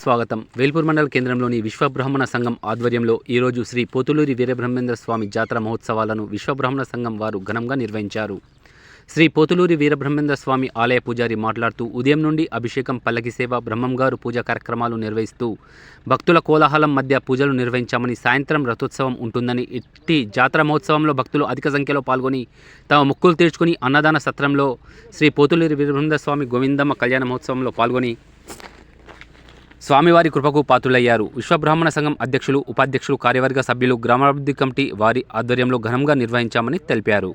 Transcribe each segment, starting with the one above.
స్వాగతం. వేల్పూర్ మండల కేంద్రంలోని విశ్వబ్రాహ్మణ సంఘం ఆధ్వర్యంలో ఈరోజు శ్రీ పోతులూరి వీరబ్రహ్మేంద్ర స్వామి జాతర మహోత్సవాలను విశ్వబ్రాహ్మణ సంఘం వారు ఘనంగా నిర్వహించారు. శ్రీ పోతులూరి వీరబ్రహ్మేంద్ర స్వామి ఆలయ పూజారి మాట్లాడుతూ ఉదయం నుండి అభిషేకం, పల్లకి సేవ, బ్రహ్మంగారు పూజా కార్యక్రమాలు నిర్వహిస్తూ భక్తుల కోలాహలం మధ్య పూజలు నిర్వహించామని, సాయంత్రం రథోత్సవం ఉంటుందని, ఇట్టి జాతర మహోత్సవంలో భక్తులు అధిక సంఖ్యలో పాల్గొని తమ మొక్కులు తీర్చుకుని అన్నదాన సత్రంలో శ్రీ పోతులూరి వీరబ్రహ్మేంద్ర స్వామి గోవిందమ్మ కళ్యాణ మహోత్సవంలో పాల్గొని స్వామివారి కృపకు పాత్రులయ్యారు. విశ్వబ్రాహ్మణ సంఘం అధ్యక్షులు, ఉపాధ్యక్షులు, కార్యవర్గ సభ్యులు, గ్రామాభివృద్ధి కమిటీ వారి ఆధ్వర్యంలో ఘనంగా నిర్వహించామని తెలిపారు.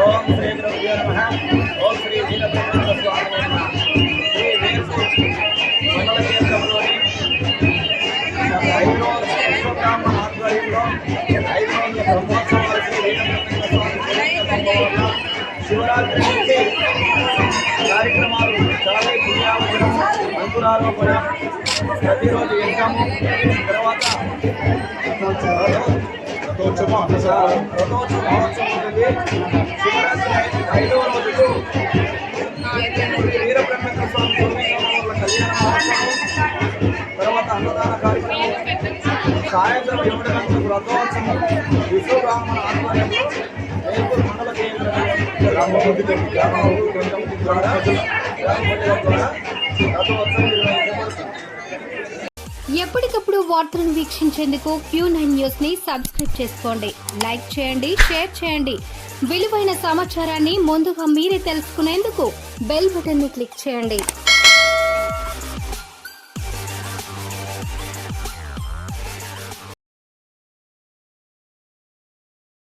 ఓం శ్రీ గురుభ్యో నమః. ఓం శ్రీ వీరబ్రహ్మేంద్ర స్వామి నమః. శ్రీ వేల్పూర్ మండల కేంద్రంలోని విశ్వబ్రాహ్మణ ఆధ్వర్యంలో 5 రోజుల బ్రహ్మోత్సవాలు శ్రీ వీరబ్రహ్మేంద్ర స్వామి శివరాత్రి నుంచి కార్యక్రమాలు చాలా పుణ్యావచనం, అంకురారోపణ, ప్రతిరోజు యజ్ఞము, తర్వాత రథోత్సవం మహోత్సవం ఉంటుంది. శివరాత్రి 5వ రోజుకు వీరబ్రహ్మేంద్ర స్వామి కళ్యాణ మహోత్సవం, తర్వాత అన్నదాన కార్యక్రమం, సాయంత్రం 7 గంటలకు రథోత్సవం విశ్వబ్రాహ్మణ ఆధ్వర్యంలో వేల్పూర్ మండల కేంద్రంలో గ్రామాభివృద్ధి కమిటీ ద్వారా రథోత్సవం నిర్వహించబడుతుంది. ఎప్పటికప్పుడు వార్తలను వీక్షించేందుకు Q9 న్యూస్ ని సబ్స్క్రైబ్ చేసుకోండి, లైక్ చేయండి, షేర్ చేయండి. విలువైన సమాచారాన్ని ముందుగా మీరే తెలుసుకునేందుకు బెల్ బటన్ ని క్లిక్ చేయండి.